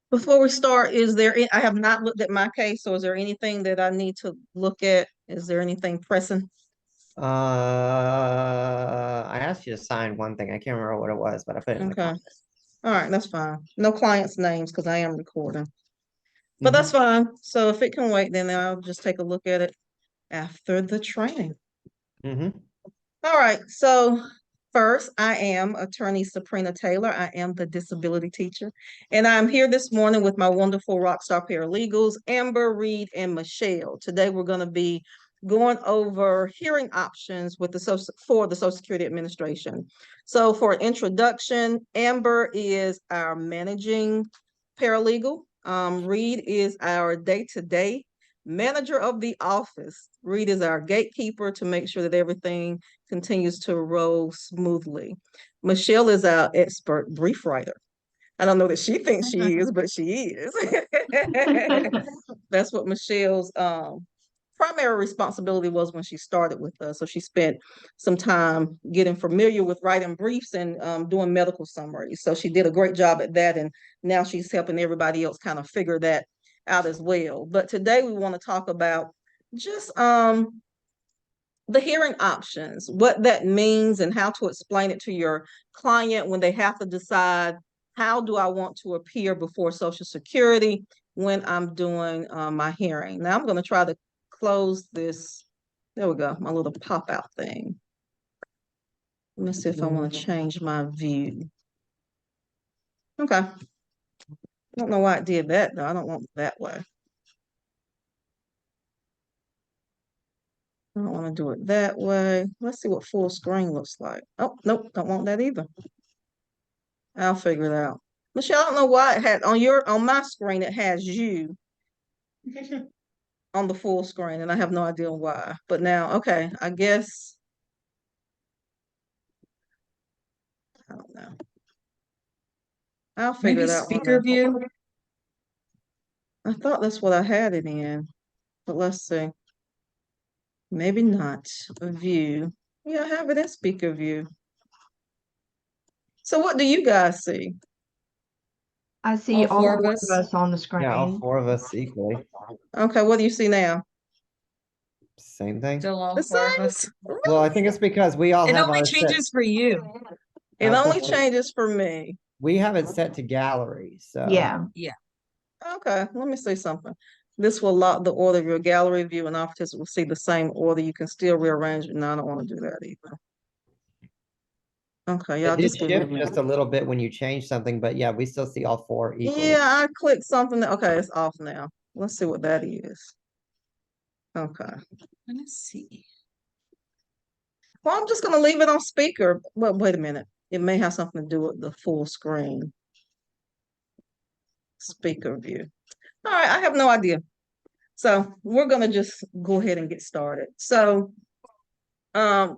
Before we start, I have not looked at my case, so is there anything that I need to look at? Is there anything pressing? I asked you to sign one thing. I can't remember what it was, but I put it in the Okay. comments. All right, that's fine. No clients' names because I am recording. But that's Mm-hmm. fine. So if it can wait, then I'll just take a look at it after the training. Mm-hmm. All right. So first, I am attorney Sabrina Taylor. I am the disability teacher. And I'm here this morning with my wonderful Rockstar paralegals, Amber, Reid, and Michelle. Today we're going to be going over hearing options with the Social Security Administration. So for introduction, Amber is our managing paralegal. Reid is our day-to-day manager of the office. Reid is our gatekeeper to make sure that everything continues to roll smoothly. Michelle is our expert brief writer. I don't know that she thinks she is, but she is. That's what Michelle's primary responsibility was when she started with us. So she spent some time getting familiar with writing briefs and doing medical summaries. So she did a great job at that. And now she's helping everybody else kind of figure that out as well. But today we want to talk about just the hearing options, what that means and how to explain it to your client when they have to decide, how do I want to appear before Social Security when I'm doing my hearing. Now I'm going to try to close this. There we go, my little pop out thing. Let me see if I want to change my view. Okay. I don't know why it did that though. I don't want it that way. I don't want to do it that way. Let's see what full screen looks like. Oh, nope, don't want that either. I'll figure it out. Michelle, I don't know why it had on my screen it has you on the full screen, and I have no idea why. But now, okay, I guess I don't know. I'll figure Maybe it out. speaker view. I thought that's what I had it in, but let's see. Maybe not. View. Yeah, I have it in speaker view. So what do you guys see? I see All all four of four of us. us on the Yeah, all screen. four of us equally. Okay, what do you see now? Same thing. Still all The four of same? us. Well, I think it's because we all It have only ours set. changes for you. It I was only gonna say, changes for me. we have it set to gallery, so Yeah. Yeah. Okay, let me say something. This will lock the order of your gallery view, and all participants will see the same order. You can still rearrange it. No, I don't want to do that either. Okay, y'all it did just give me a shift just minute. a little bit when you change something, but yeah, we still see all four equally. Yeah, I clicked something that, okay, it's off now. Let's see what that is. Okay. Let's see. Well, I'm just gonna leave it on speaker. Well, wait a minute. It may have something to do with the full screen speaker view. All right, I have no idea. So we're gonna just go ahead and get started. So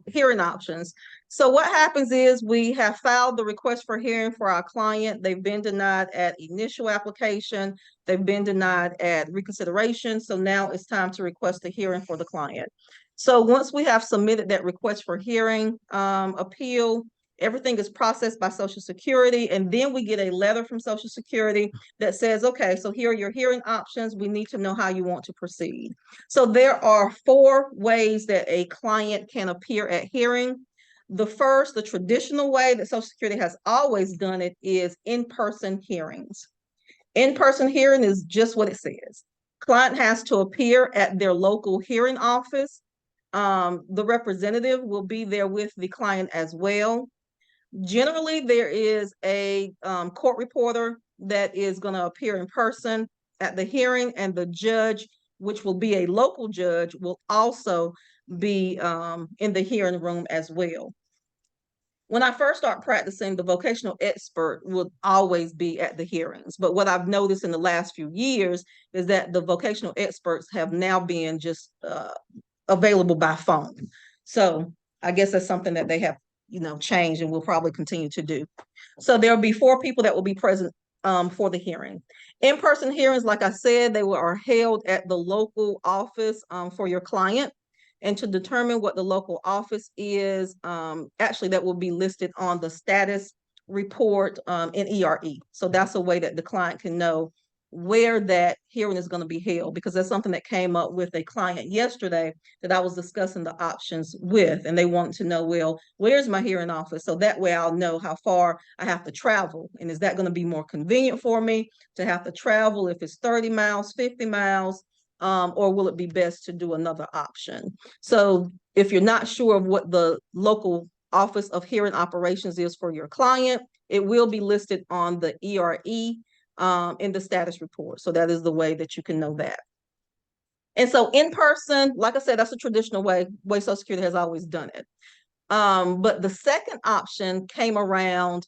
hearing options. So what happens is we have filed the request for hearing for our client. They've been denied at initial application. They've been denied at reconsideration. So now it's time to request a hearing for the client. So once we have submitted that request for hearing appeal, everything is processed by Social Security, and then we get a letter from Social Security that says, okay, so here are your hearing options. We need to know how you want to proceed. So there are 4 ways that a client can appear at hearing. The first, the traditional way that Social Security has always done it, is in-person hearings. In-person hearing is just what it says. Client has to appear at their local hearing office. The representative will be there with the client as well. Generally, there is a court reporter that is going to appear in person at the hearing, and the judge, which will be a local judge, will also be in the hearing room as well. When I first started practicing, the vocational expert would always be at the hearings. But what I've noticed in the last few years is that the vocational experts have now been just available by phone. So I guess that's something that they have, changed and will probably continue to do. So there'll be 4 people that will be present for the hearing. In-person hearings, like I said, are held at the local office for your client. And to determine what the local office is, actually that will be listed on the status report in ERE. So that's a way that the client can know where that hearing is going to be held, because that's something that came up with a client yesterday that I was discussing the options with, and they want to know, well, where's my hearing office? So that way I'll know how far I have to travel, and is that going to be more convenient for me to have to travel if it's 30 miles, 50 miles, or will it be best to do another option? So if you're not sure of what the local Office of Hearing Operations is for your client, it will be listed on the ERE in the status report. So that is the way that you can know that. And so in person, like I said, that's a traditional way Social Security has always done it. But the second option came around,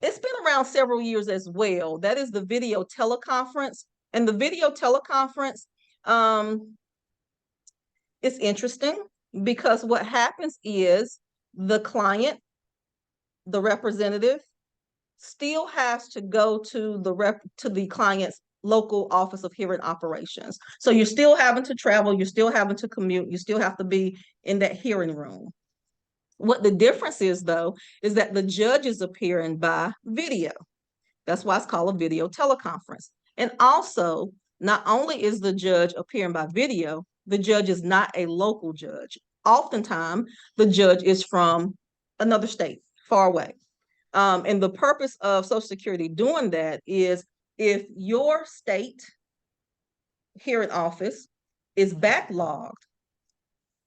it's been around several years as well. That is the video teleconference. And the video teleconference is interesting, because what happens is the client, the representative, still has to go to the client's local Office of Hearing Operations. So you're still having to travel, you're still having to commute, you still have to be in that hearing room. What the difference is, though, is that the judge is appearing by video. That's why it's called a video teleconference. And also, not only is the judge appearing by video, the judge is not a local judge. Oftentimes, the judge is from another state, far away. And the purpose of Social Security doing that is, if your state hearing office is backlogged,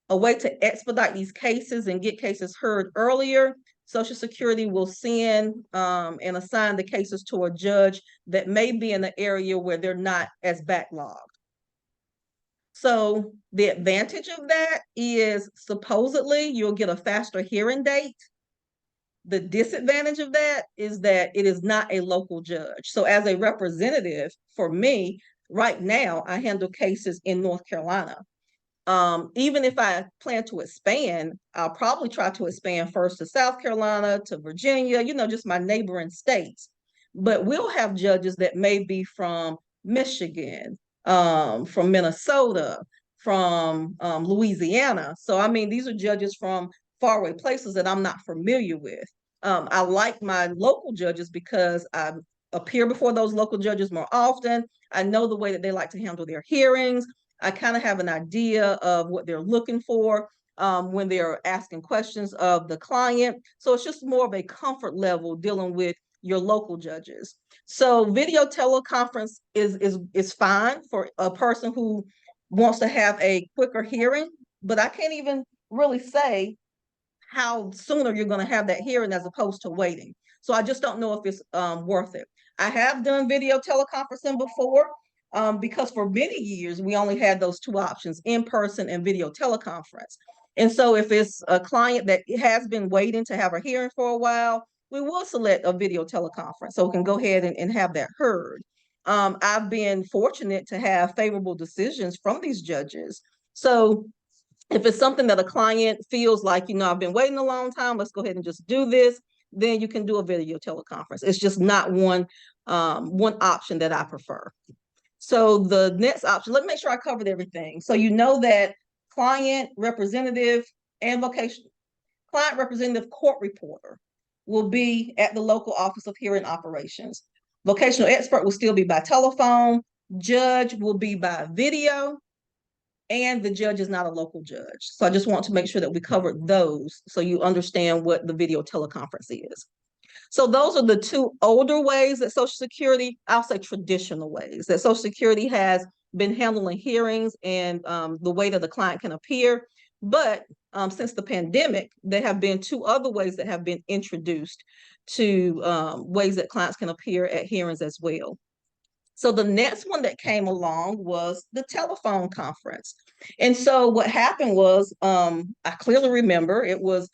a way to expedite these cases and get cases heard earlier, Social Security will send and assign the cases to a judge that may be in an area where they're not as backlogged. So the advantage of that is supposedly you'll get a faster hearing date. The disadvantage of that is that it is not a local judge. So as a representative, for me, right now, I handle cases in North Carolina. Even if I plan to expand, I'll probably try to expand first to South Carolina, to Virginia, just my neighboring states. But we'll have judges that may be from Michigan, from Minnesota, from Louisiana. So, I mean, these are judges from faraway places that I'm not familiar with. I like my local judges because I appear before those local judges more often. I know the way that they like to handle their hearings. I kind of have an idea of what they're looking for when they're asking questions of the client. So it's just more of a comfort level dealing with your local judges. So video teleconference is fine for a person who wants to have a quicker hearing, but I can't even really say how sooner you're going to have that hearing as opposed to waiting. So I just don't know if it's worth it. I have done video teleconferencing before, because for many years we only had those two options, in person and video teleconference. And so if it's a client that has been waiting to have a hearing for a while, we will select a video teleconference so we can go ahead and have that heard. I've been fortunate to have favorable decisions from these judges. So if it's something that a client feels like, I've been waiting a long time, let's go ahead and just do this, then you can do a video teleconference. It's just not one option that I prefer. So the next option, let me make sure I covered everything. So you know that client representative and client representative court reporter will be at the local Office of Hearing Operations. Vocational expert will still be by telephone. Judge will be by video. And the judge is not a local judge. So I just want to make sure that we covered those so you understand what the video teleconference is. So those are the two older ways that Social Security, I'll say traditional ways, that Social Security has been handling hearings and the way that the client can appear. But since the pandemic, there have been two other ways that have been introduced to ways that clients can appear at hearings as well. So the next one that came along was the telephone conference. And so what happened was, I clearly remember it was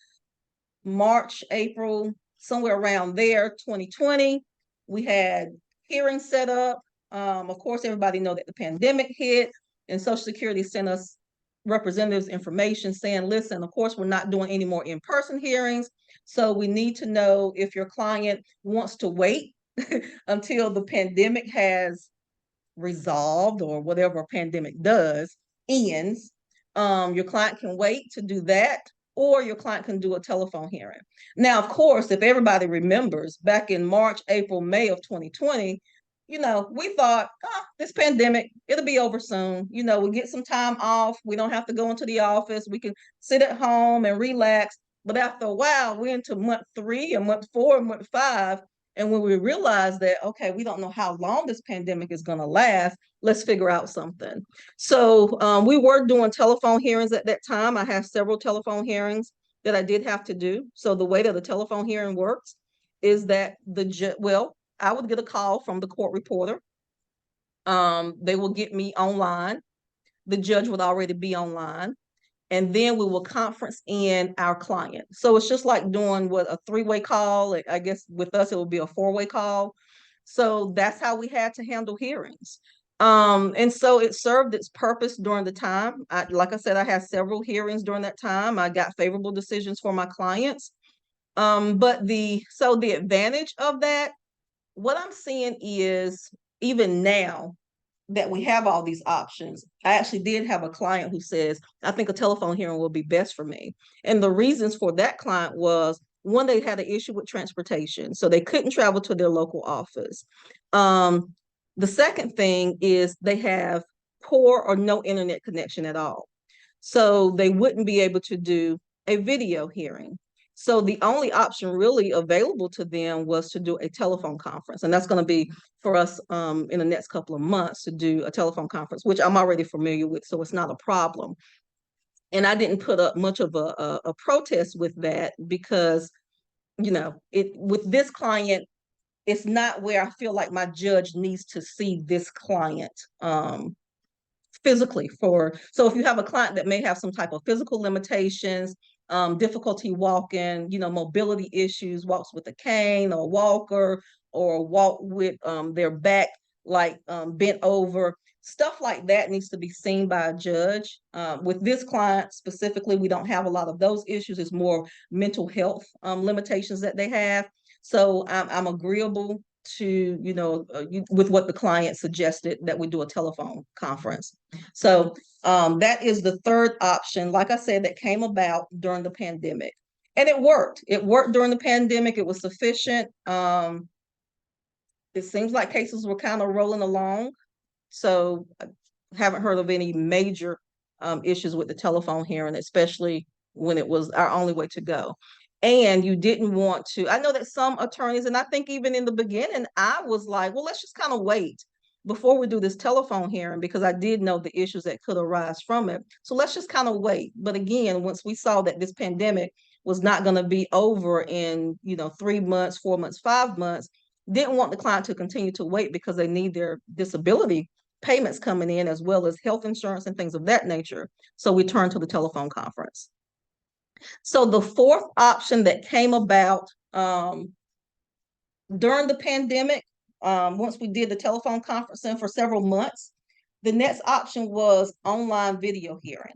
March, April, somewhere around there, 2020. We had hearings set up. Of course, everybody know that the pandemic hit, and Social Security sent us representatives information saying, listen, of course, we're not doing any more in-person hearings. So we need to know if your client wants to wait until the pandemic has resolved, or whatever a pandemic does ends. Your client can wait to do that, or your client can do a telephone hearing. Now, of course, if everybody remembers, back in March, April, May of 2020, we thought, this pandemic, it'll be over soon. We get some time off. We don't have to go into the office. We can sit at home and relax. But after a while, we're into month 3 and month 4 and month 5. And when we realize that, okay, we don't know how long this pandemic is going to last, let's figure out something. So we were doing telephone hearings at that time. I have several telephone hearings that I did have to do. So the way that the telephone hearing works is that I would get a call from the court reporter. They will get me online. The judge would already be online. And then we will conference in our client. So it's just like doing a 3-way call. I guess with us, it will be a 4-way call. So that's how we had to handle hearings. And so it served its purpose during the time. Like I said, I had several hearings during that time. I got favorable decisions for my clients. But the advantage of that, what I'm seeing is, even now that we have all these options, I actually did have a client who says, I think a telephone hearing will be best for me. And the reasons for that client was, one, they had an issue with transportation, so they couldn't travel to their local office. The second thing is they have poor or no internet connection at all. So they wouldn't be able to do a video hearing. So the only option really available to them was to do a telephone conference. And that's going to be for us in the next couple of months to do a telephone conference, which I'm already familiar with, so it's not a problem. And I didn't put up much of a protest with that because, with this client, it's not where I feel like my judge needs to see this client physically. So if you have a client that may have some type of physical limitations, difficulty walking, mobility issues, walks with a cane or walker, or walk with their back bent over, stuff like that needs to be seen by a judge. With this client specifically, we don't have a lot of those issues. It's more mental health limitations that they have. So I'm agreeable to, with what the client suggested, that we do a telephone conference. So that is the third option, like I said, that came about during the pandemic. And it worked. It worked during the pandemic. It was sufficient. It seems like cases were kind of rolling along. So I haven't heard of any major issues with the telephone hearing, especially when it was our only way to go. And you didn't want to, I know that some attorneys, and I think even in the beginning, I was like, well, let's just kind of wait before we do this telephone hearing, because I did know the issues that could arise from it. So let's just kind of wait. But again, once we saw that this pandemic was not going to be over in, 3 months, 4 months, 5 months, didn't want the client to continue to wait because they need their disability payments coming in, as well as health insurance and things of that nature. So we turned to the telephone conference. So the fourth option that came about during the pandemic, once we did the telephone conferencing for several months, the next option was online video hearing.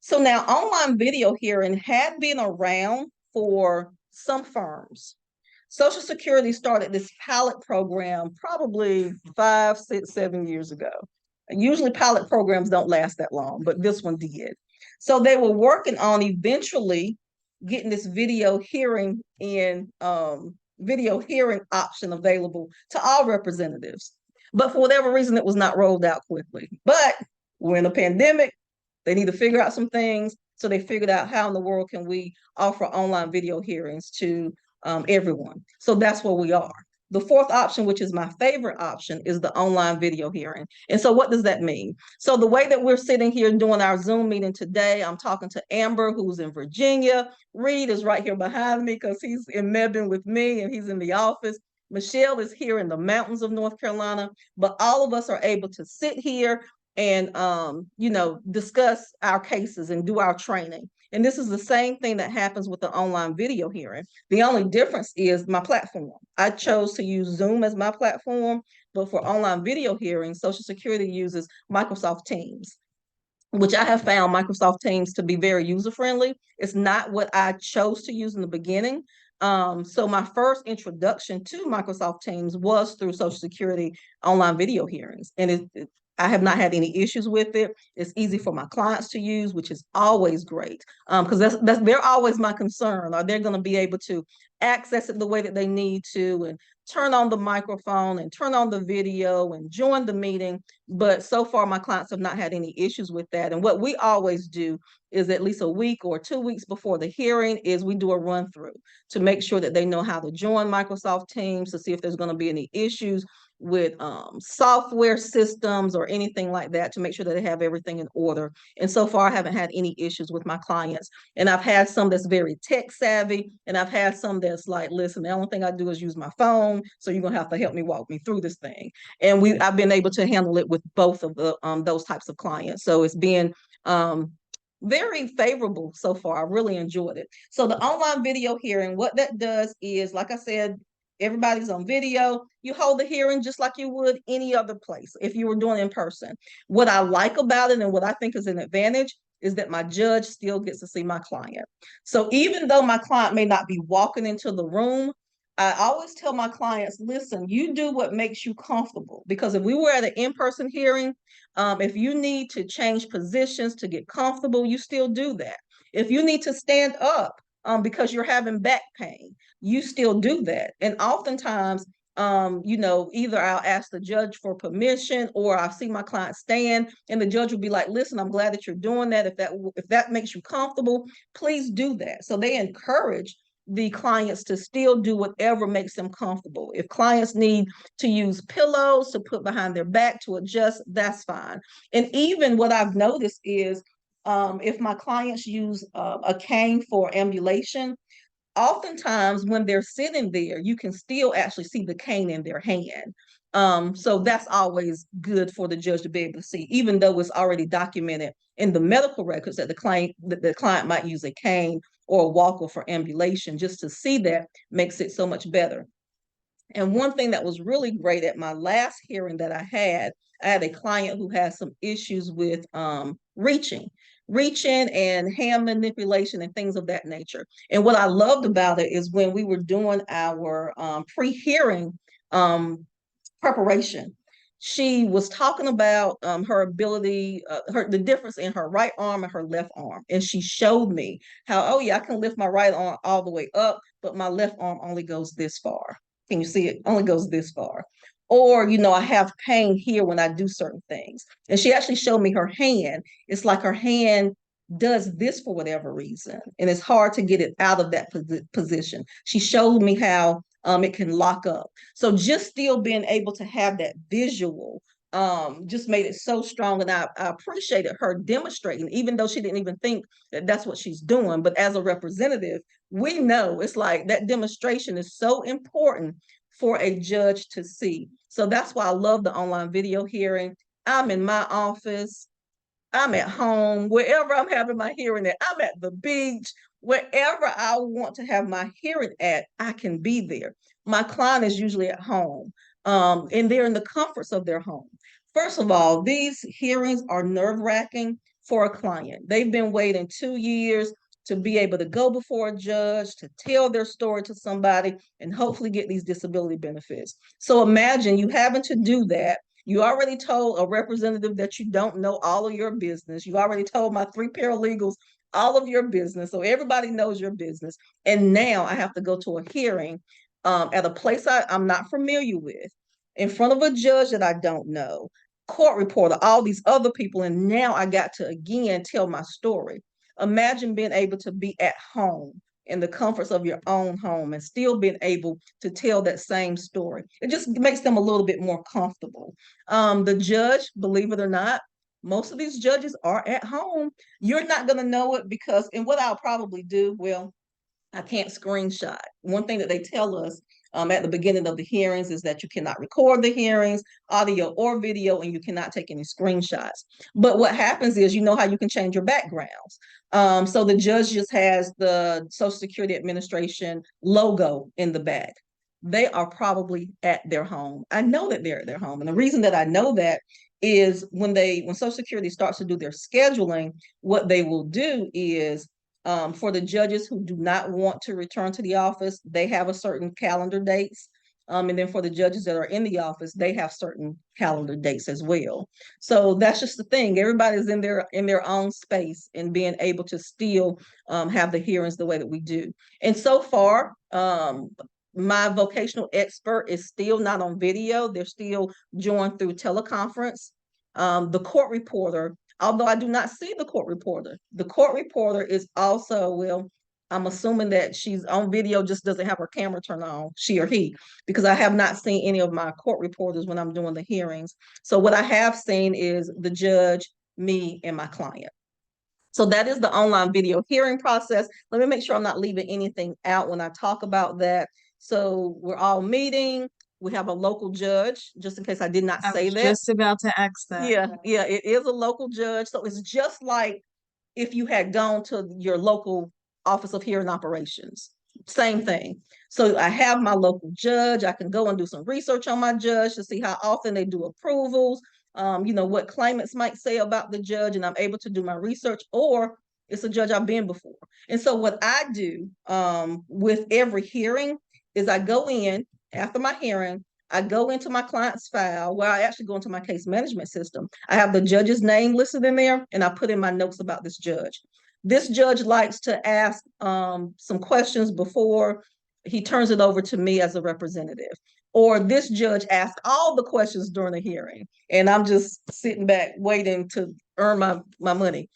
So now online video hearing had been around for some firms. Social Security started this pilot program probably 5, 6, 7 years ago. Usually pilot programs don't last that long, but this one did. So they were working on eventually getting this video hearing option available to all representatives. But for whatever reason, it was not rolled out quickly. But we're in a pandemic. They need to figure out some things. So they figured out, how in the world can we offer online video hearings to everyone? So that's where we are. The fourth option, which is my favorite option, is the online video hearing. And so what does that mean? So the way that we're sitting here doing our Zoom meeting today, I'm talking to Amber, who's in Virginia. Reid is right here behind me because he's in Mebane with me and he's in the office. Michelle is here in the mountains of North Carolina, but all of us are able to sit here and discuss our cases and do our training. And this is the same thing that happens with the online video hearing. The only difference is my platform. I chose to use Zoom as my platform, but for online video hearing, Social Security uses Microsoft Teams, which I have found Microsoft Teams to be very user-friendly. It's not what I chose to use in the beginning. So my first introduction to Microsoft Teams was through Social Security online video hearings. And I have not had any issues with it. It's easy for my clients to use, which is always great. Because they're always my concern. Are they going to be able to access it the way that they need to, and turn on the microphone and turn on the video and join the meeting? But so far, my clients have not had any issues with that. And what we always do is at least a week or 2 weeks before the hearing is we do a run through to make sure that they know how to join Microsoft Teams, to see if there's going to be any issues with software systems or anything like that, to make sure that they have everything in order. And so far, I haven't had any issues with my clients. And I've had some that's very tech savvy, and I've had some that's like, listen, the only thing I do is use my phone, so you're gonna have to help me walk me through this thing. And I've been able to handle it with both of the those types of clients. So it's been very favorable so far. I really enjoyed it. So the online video hearing, what that does is, like I said, everybody's on video. You hold the hearing just like you would any other place if you were doing it in person. What I like about it and what I think is an advantage is that my judge still gets to see my client. So even though my client may not be walking into the room, I always tell my clients, listen, you do what makes you comfortable. Because if we were at an in-person hearing, if you need to change positions to get comfortable, you still do that. If you need to stand up because you're having back pain, you still do that. And oftentimes, either I'll ask the judge for permission, or I'll see my client stand and the judge will be like, listen, I'm glad that you're doing that. If that makes you comfortable, please do that. So they encourage the clients to still do whatever makes them comfortable. If clients need to use pillows to put behind their back to adjust, that's fine. And even what I've noticed is if my clients use a cane for ambulation, oftentimes when they're sitting there, you can still actually see the cane in their hand. So that's always good for the judge to be able to see, even though it's already documented in the medical records that the client might use a cane or a walker for ambulation. Just to see that makes it so much better. And one thing that was really great at my last hearing that I had a client who had some issues with reaching and hand manipulation and things of that nature. And what I loved about it is when we were doing our pre-hearing preparation, she was talking about her ability, the difference in her right arm and her left arm. And she showed me how, oh yeah, I can lift my right arm all the way up, but my left arm only goes this far. Can you see it? Only goes this far. Or, I have pain here when I do certain things. And she actually showed me her hand. It's like her hand does this for whatever reason, and it's hard to get it out of that position. She showed me how it can lock up. So just still being able to have that visual just made it so strong. And I appreciated her demonstrating, even though she didn't even think that that's what she's doing. But as a representative, we know it's like that demonstration is so important for a judge to see. So that's why I love the online video hearing. I'm in my office, I'm at home, wherever I'm having my hearing at, I'm at the beach, wherever I want to have my hearing at, I can be there. My client is usually at home, and they're in the comforts of their home. First of all, these hearings are nerve-wracking for a client. They've been waiting 2 years to be able to go before a judge, to tell their story to somebody, and hopefully get these disability benefits. So imagine you having to do that. You already told a representative that you don't know all of your business. You already told my 3 paralegals all of your business. So everybody knows your business. And now I have to go to a hearing at a place I'm not familiar with, in front of a judge that I don't know, court reporter, all these other people. And now I got to again tell my story. Imagine being able to be at home in the comforts of your own home and still being able to tell that same story. It just makes them a little bit more comfortable. The judge, believe it or not, most of these judges are at home. You're not going to know it because, and what I'll probably do, well, I can't screenshot. One thing that they tell us at the beginning of the hearings is that you cannot record the hearings, audio or video, and you cannot take any screenshots. But what happens is, how you can change your backgrounds. So the judge just has the Social Security Administration logo in the back. They are probably at their home. I know that they're at their home. And the reason that I know that is when Social Security starts to do their scheduling, what they will do is, for the judges who do not want to return to the office, they have a certain calendar dates And then for the judges that are in the office, they have certain calendar dates as well. So that's just the thing. Everybody's in their own space and being able to still have the hearings the way that we do. And so far, my vocational expert is still not on video. They're still joined through teleconference. The court reporter, although I do not see the court reporter is also, well, I'm assuming that she's on video, just doesn't have her camera turned on, she or he, because I have not seen any of my court reporters when I'm doing the hearings. So what I have seen is the judge, me, and my client. So that is the online video hearing process. Let me make sure I'm not leaving anything out when I talk about that. So we're all meeting. We have a local judge, just in case I did not say that. Just about to ask that. Yeah, it is a local judge. So it's just like if you had gone to your local office of hearing operations, same thing. So I have my local judge. I can go and do some research on my judge to see how often they do approvals, what claimants might say about the judge, and I'm able to do my research, or it's a judge I've been before. And so what I do with every hearing is I go in after my hearing, I go into my client's file where I actually go into my case management system. I have the judge's name listed in there, and I put in my notes about this judge. This judge likes to ask some questions before he turns it over to me as a representative. Or this judge asks all the questions during the hearing, and I'm just sitting back waiting to earn my money.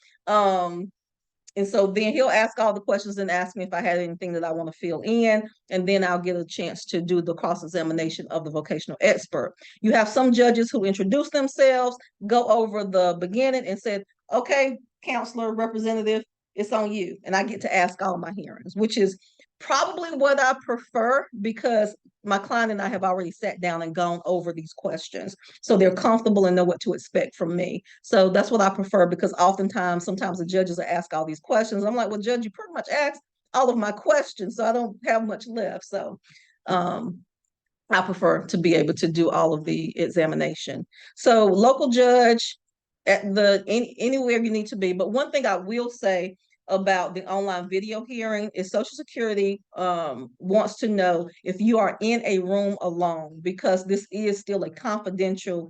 And so then he'll ask all the questions and ask me if I had anything that I want to fill in, and then I'll get a chance to do the cross-examination of the vocational expert. You have some judges who introduce themselves, go over the beginning and said, okay, counselor, representative, it's on you. And I get to ask all my hearings, which is probably what I prefer, because my client and I have already sat down and gone over these questions. So they're comfortable and know what to expect from me. So that's what I prefer, because sometimes the judges will ask all these questions. I'm like, well, judge, you pretty much asked all of my questions, so I don't have much left. So I prefer to be able to do all of the examination. So local judge at anywhere you need to be. But one thing I will say about the online video hearing is Social Security wants to know if you are in a room alone, because this is still a confidential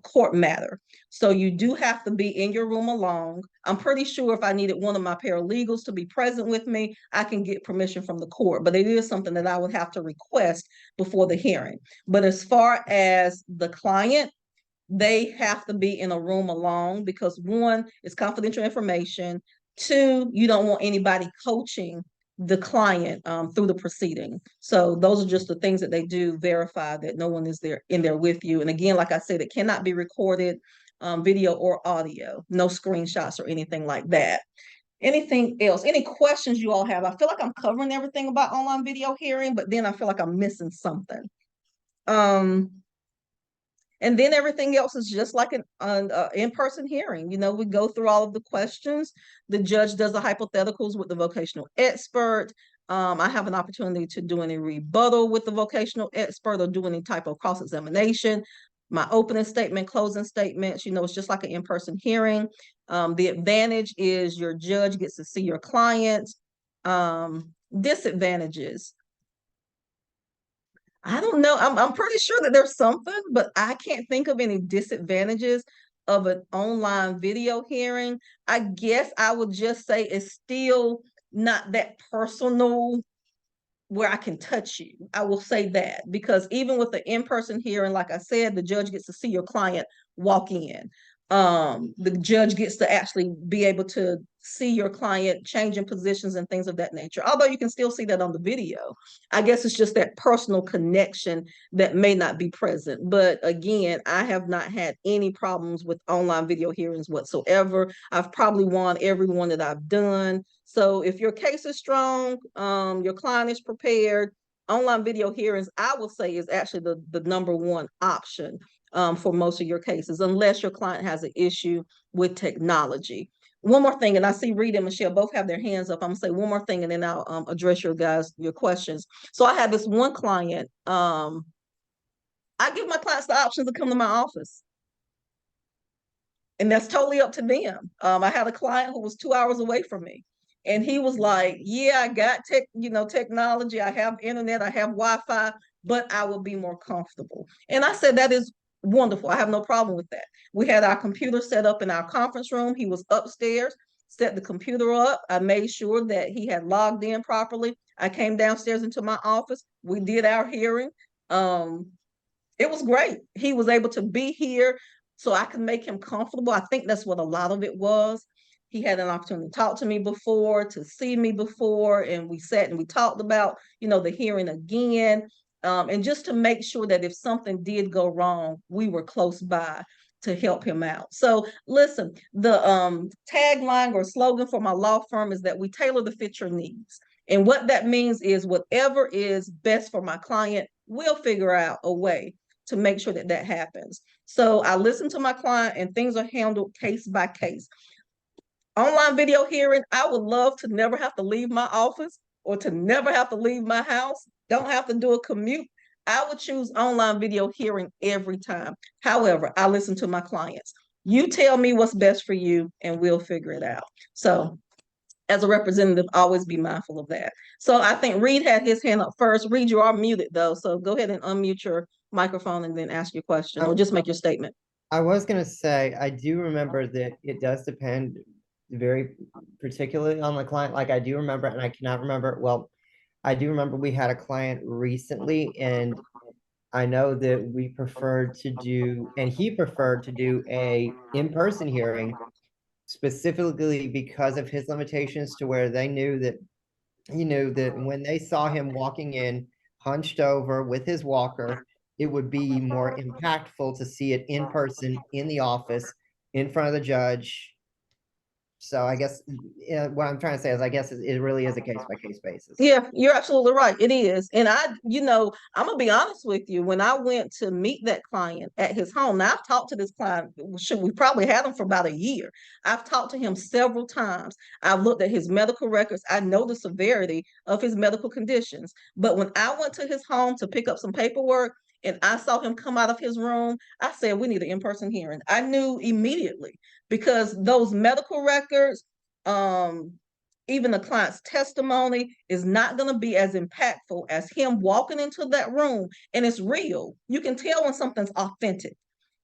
court matter. So you do have to be in your room alone. I'm pretty sure if I needed one of my paralegals to be present with me, I can get permission from the court, but it is something that I would have to request before the hearing. But as far as the client, they have to be in a room alone, because one, it's confidential information. Two, you don't want anybody coaching the client through the proceeding. So those are just the things that they do, verify that no one is in there with you. And again, like I said, it cannot be recorded, video or audio, no screenshots or anything like that. Anything else? Any questions you all have? I feel like I'm covering everything about online video hearing, but then I feel like I'm missing something. And then everything else is just like an in-person hearing. We go through all of the questions. The judge does the hypotheticals with the vocational expert. I have an opportunity to do any rebuttal with the vocational expert or do any type of cross-examination. My opening statement, closing statements, it's just like an in-person hearing. The advantage is your judge gets to see your client. Disadvantages. I don't know. I'm pretty sure that there's something, but I can't think of any disadvantages of an online video hearing. I guess I would just say it's still not that personal where I can touch you. I will say that, because even with the in-person hearing, like I said, the judge gets to see your client walk in. The judge gets to actually be able to see your client changing positions and things of that nature, although you can still see that on the video. I guess it's just that personal connection that may not be present. But again, I have not had any problems with online video hearings whatsoever. I've probably won every one that I've done. So if your case is strong, your client is prepared, online video hearings, I will say, is actually the number one option for most of your cases, unless your client has an issue with technology. One more thing, and I see Reid and Michelle both have their hands up. I'm gonna say one more thing, and then I'll address your questions. So I had this one client. I give my clients the option to come to my office, and that's totally up to them. I had a client who was 2 hours away from me, and he was like, "Yeah, I got technology. I have internet. I have Wi-Fi, but I will be more comfortable. And I said, that is wonderful. I have no problem with that. We had our computer set up in our conference room. He was upstairs, set the computer up. I made sure that he had logged in properly. I came downstairs into my office. We did our hearing. It was great. He was able to be here so I could make him comfortable. I think that's what a lot of it was. He had an opportunity to talk to me before, to see me before, and we sat and we talked about, the hearing again. And just to make sure that if something did go wrong, we were close by to help him out. So listen, the tagline or slogan for my law firm is that we tailor to fit your needs. And what that means is whatever is best for my client, we'll figure out a way to make sure that that happens. So I listen to my client and things are handled case by case. Online video hearing, I would love to never have to leave my office or to never have to leave my house, don't have to do a commute. I would choose online video hearing every time. However, I listen to my clients. You tell me what's best for you and we'll figure it out. So as a representative, always be mindful of that. So I think Reid had his hand up first. Reid, you are muted though. So go ahead and unmute your microphone and then ask your question or just make your statement. I was going to say, I do remember that it does depend very particularly on the client. Like I do remember, and I cannot remember. Well, I do remember we had a client recently, and I know that we preferred to do, and he preferred to do a in-person hearing specifically because of his limitations, to where they knew that, that when they saw him walking in, hunched over with his walker, it would be more impactful to see it in person, in the office, in front of the judge. So I guess what I'm trying to say is, I guess it really is a case by case basis. Yeah, you're absolutely right. It is. And I'm gonna be honest with you. When I went to meet that client at his home, now I've talked to this client, we probably had him for about a year. I've talked to him several times. I've looked at his medical records. I know the severity of his medical conditions. But when I went to his home to pick up some paperwork and I saw him come out of his room, I said, we need an in-person hearing. I knew immediately because those medical records, even the client's testimony is not going to be as impactful as him walking into that room and it's real. You can tell when something's authentic,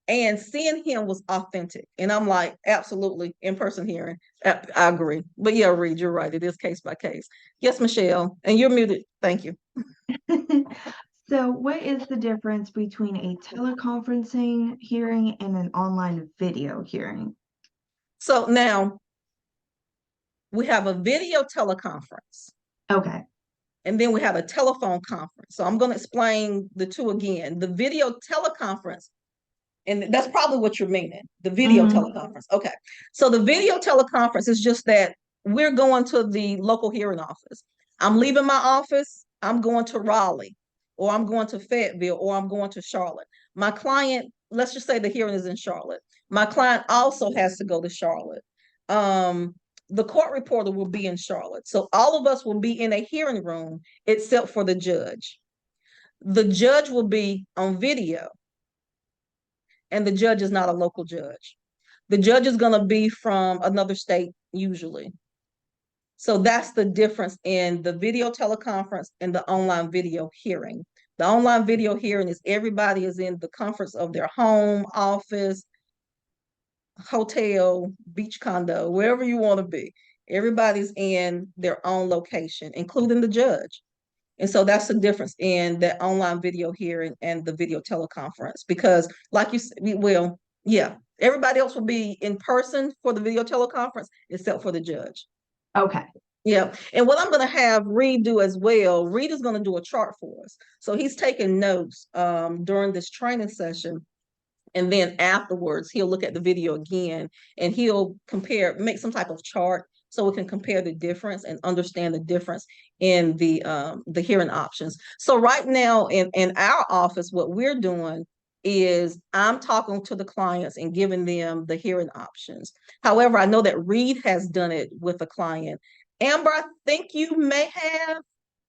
and seeing him was authentic. And I'm like, absolutely, in-person hearing. I agree. But yeah, Reid, you're right. It is case by case. Yes, Michelle, and you're muted. Thank you. So what is the difference between a teleconferencing hearing and an online video hearing? So now we have a video teleconference. Okay. And then we have a telephone conference. So I'm going to explain the two again. The video teleconference, and that's probably what you're meaning, the video teleconference. Okay. So the video teleconference is just that we're going to the local hearing office. I'm leaving my office, I'm going to Raleigh, or I'm going to Fayetteville, or I'm going to Charlotte. My client, let's just say the hearing is in Charlotte. My client also has to go to Charlotte. The court reporter will be in Charlotte. So all of us will be in a hearing room except for the judge. The judge will be on video, and the judge is not a local judge. The judge is going to be from another state usually. So that's the difference in the video teleconference and the online video hearing. The online video hearing is everybody is in the comforts of their home, office, hotel, beach condo, wherever you want to be. Everybody's in their own location, including the judge. And so that's the difference in that online video hearing and the video teleconference. Because like you said, everybody else will be in person for the video teleconference except for the judge. Okay. Yeah. And what I'm going to have Reid do as well, Reid is going to do a chart for us. So he's taking notes during this training session. And then afterwards, he'll look at the video again and he'll make some type of chart so we can compare the difference and understand the difference in the hearing options. So right now in our office, what we're doing is I'm talking to the clients and giving them the hearing options. However, I know that Reid has done it with a client. Amber, I think you may have.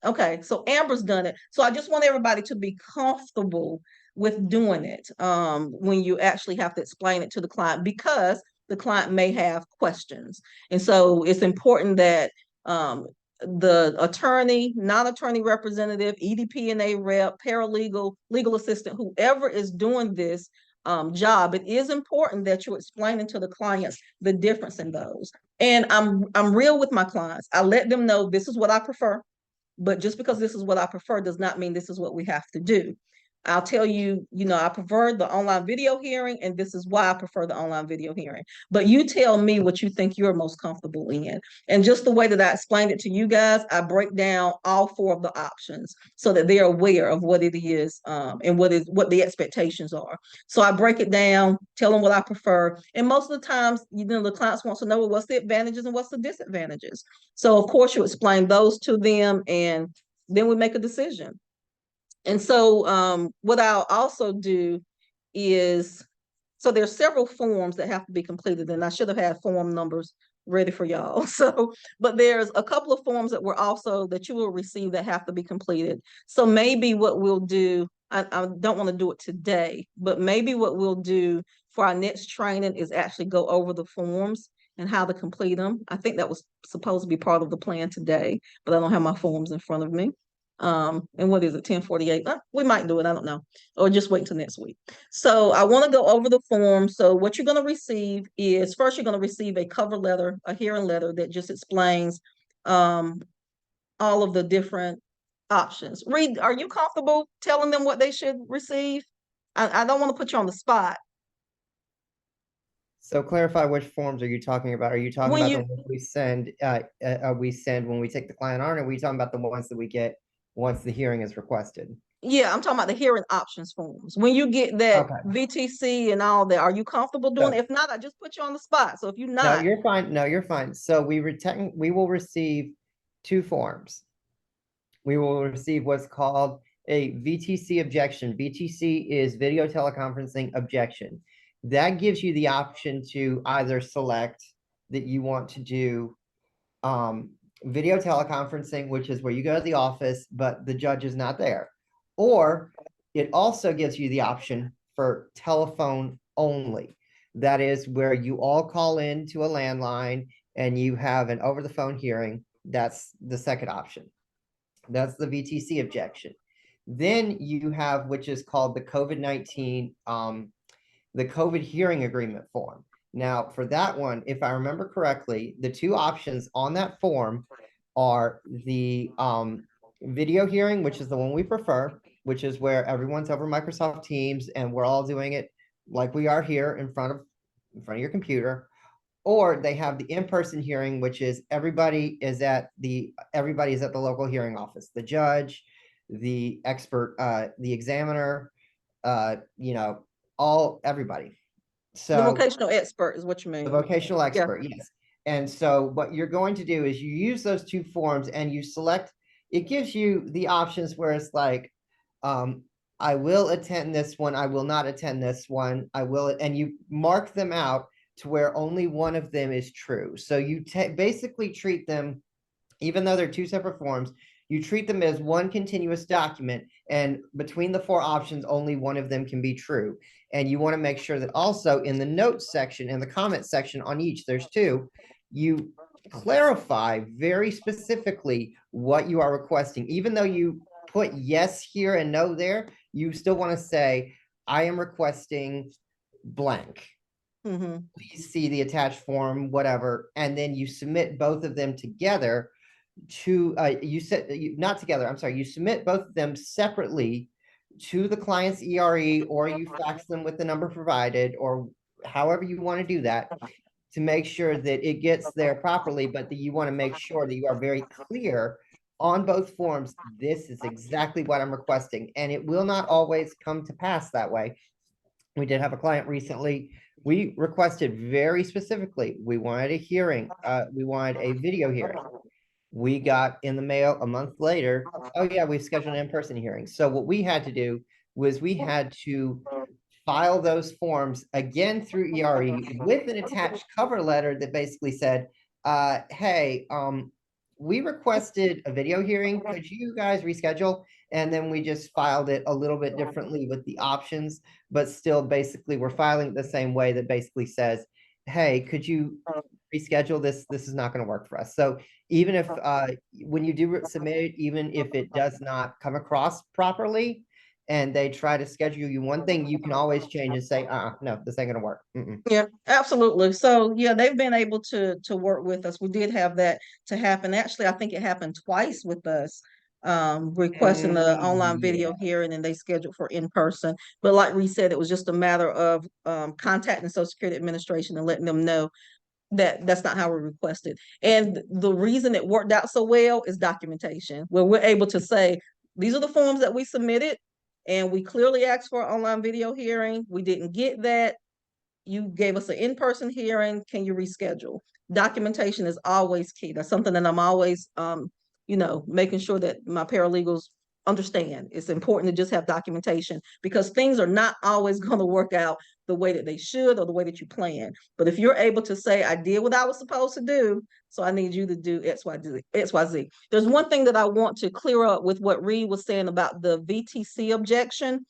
Okay, so Amber's done it. So I just want everybody to be comfortable with doing it when you actually have to explain it to the client, because the client may have questions. And so it's important that the attorney, non-attorney representative, EDP&A rep, paralegal, legal assistant, whoever is doing this job, it is important that you're explaining to the clients the difference in those. And I'm real with my clients. I let them know this is what I prefer, but just because this is what I prefer does not mean this is what we have to do. I'll tell you, I prefer the online video hearing, and this is why I prefer the online video hearing. But you tell me what you think you're most comfortable in. And just the way that I explained it to you guys, I break down all four of the options so that they're aware of what it is, and what the expectations are. So I break it down, tell them what I prefer. And most of the times, the clients want to know, well, what's the advantages and what's the disadvantages. So of course you explain those to them, and then we make a decision. And so what I'll also do is, so there's several forms that have to be completed, and I should have had form numbers ready for y'all. So, but there's a couple of forms that you will receive that have to be completed. So maybe what we'll do, I don't want to do it today, but maybe what we'll do for our next training is actually go over the forms and how to complete them. I think that was supposed to be part of the plan today, but I don't have my forms in front of me. And what is it, 10:48? We might do it, I don't know, or just wait until next week. So I want to go over the form. So what you're going to receive is, first you're going to receive a cover letter, a hearing letter that just explains all of the different options. Reid, are you comfortable telling them what they should receive? I don't want to put you on the spot. So clarify, which forms are you talking about? Are you talking When about you, the ones we send when we take the client on, or are we talking about the ones that we get once the hearing is requested? yeah, I'm talking about the hearing options forms. When you get that Okay. VTC and all that, are you comfortable doing So- it? If not, I just put you on the spot. So if you're No, not, you're fine. No, you're fine. So we will receive two forms. We will receive what's called a VTC objection. VTC is video teleconferencing objection. That gives you the option to either select that you want to do video teleconferencing, which is where you go to the office, but the judge is not there. Or it also gives you the option for telephone only. That is where you all call in to a landline and you have an over the phone hearing. That's the second option. That's the VTC objection. Then you have, which is called the COVID-19, the COVID hearing agreement form. Now, for that one, if I remember correctly, the two options on that form are the video hearing, which is the one we prefer, which is where everyone's over Microsoft Teams and we're all doing it like we are here in front of your computer. Or they have the in-person hearing, which is everybody is at the local hearing office, the judge, the expert, the examiner, everybody. the So vocational expert is what you the mean. vocational expert, yes. And so what you're going to do is you use those two forms and you select, it gives you the options where it's like, I will attend this one, I will not attend this one, I will, and you mark them out to where only one of them is true. So you basically treat them, even though they're two separate forms, you treat them as one continuous document, and between the four options, only one of them can be true. And you want to make sure that also in the notes section and the comment section on each, there's two, you clarify very specifically what you are requesting. Even though you put yes here and no there, you still want to say, I am requesting blank. Please see the attached form, whatever, and then you submit both of them together to not together, I'm sorry, you submit both of them separately to the client's ERE, or you fax them with the number provided, or however you want to do that to make sure that it gets there properly, but that you want to make sure that you are very clear on both forms. This is exactly what I'm requesting, and it will not always come to pass that way. We did have a client recently. We requested very specifically, we wanted a hearing, we wanted a video hearing. We got in the mail a month later, oh yeah, we've scheduled an in-person hearing. So what we had to do was we had to file those forms again through ERE with an attached cover letter that basically said, hey, we requested a video hearing. Could you guys reschedule? And then we just filed it a little bit differently with the options, but still basically we're filing it the same way that basically says, hey, could you reschedule this? This is not going to work for us. So even if when you do submit it, even if it does not come across properly and they try to schedule you one thing, you can always change and say, no, this ain't going to work. Yeah, absolutely. So yeah, they've been able to work with us. We did have that to happen. Actually, I think it happened twice with us, requesting the online video hearing, and they scheduled for in person. But like we said, it was just a matter of contacting Social Security Administration and letting them know that that's not how we requested. And the reason it worked out so well is documentation, where we're able to say, these are the forms that we submitted, and we clearly asked for an online video hearing. We didn't get that. You gave us an in-person hearing. Can you reschedule? Documentation is always key. That's something that I'm always, making sure that my paralegals understand. It's important to just have documentation because things are not always going to work out the way that they should or the way that you plan. But if you're able to say, I did what I was supposed to do, so I need you to do XYZ. There's one thing that I want to clear up with what Reid was saying about the VTC objection.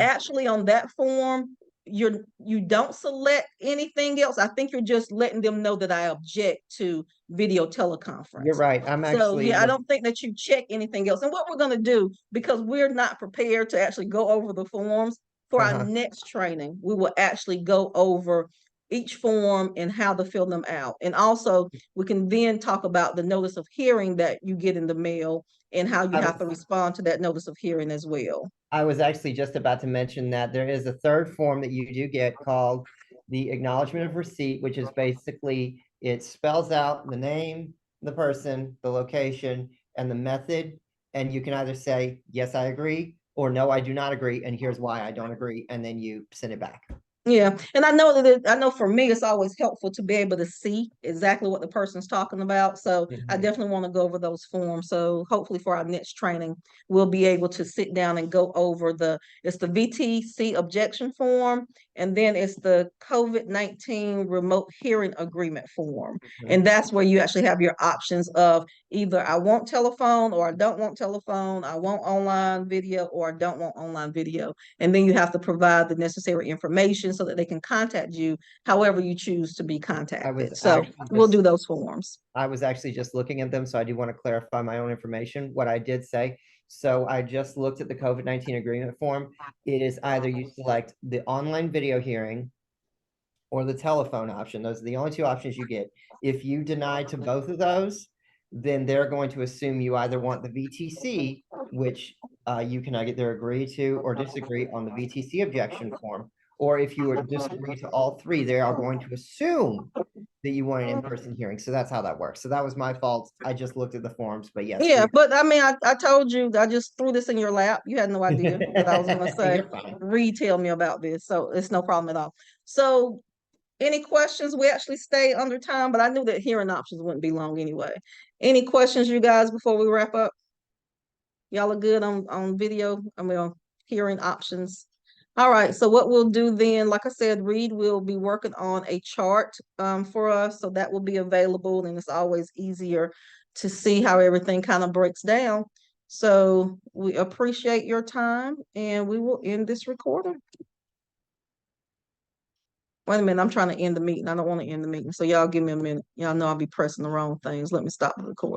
Actually, on that form, you don't select anything else. I think you're just letting them know that I object to video teleconference. You're right. I'm So actually yeah, I don't think that you check anything else. And what we're going to do, because we're not prepared to actually go over the forms for our next training, we will actually go over each form and how to fill them out. And also we can then talk about the notice of hearing that you get in the mail and how you have to respond to that notice of hearing as well. I was actually just about to mention that there is a third form that you do get called the acknowledgement of receipt, which is basically, it spells out the name, the person, the location, and the method. And you can either say, yes, I agree, or no, I do not agree, and here's why I don't agree, and then you send it back. Yeah, and I know that I know for me, it's always helpful to be able to see exactly what the person's talking about. So I definitely want to go over those forms. So hopefully for our next training, we'll be able to sit down and go over it's the VTC objection form, and then it's the COVID-19 remote hearing agreement form. And that's where you actually have your options of either I want telephone or I don't want telephone, I want online video or I don't want online video. And then you have to provide the necessary information so that they can contact you however you choose to be contacted. So we'll do those forms. I was actually just looking at them, so I do want to clarify my own information. What I did say, so I just looked at the COVID-19 agreement form. It is either you select the online video hearing or the telephone option. Those are the only two options you get. If you deny to both of those, then they're going to assume you either want the VTC, which you can either agree to or disagree on the VTC objection form. Or if you disagree to all three, they are going to assume that you want an in-person hearing. So that's how that works. So that was my fault. I just looked at the forms, but yes. Yeah, but I mean, I told you, I just threw this in your lap. You had no idea that I was going to say, retell me about this. So it's no problem at all. So any questions? We actually stay under time, but I knew that hearing options wouldn't be long anyway. Any questions, you guys, before we wrap up? Y'all are good on video? I mean, on hearing options. All right, so what we'll do then, like I said, Reid will be working on a chart for us, so that will be available, and it's always easier to see how everything kind of breaks down. So we appreciate your time, and we will end this recording. Wait a minute, I'm trying to end the meeting. I don't want to end the meeting, so y'all give me a minute. Y'all know I'll be pressing the wrong things. Let me stop the recording.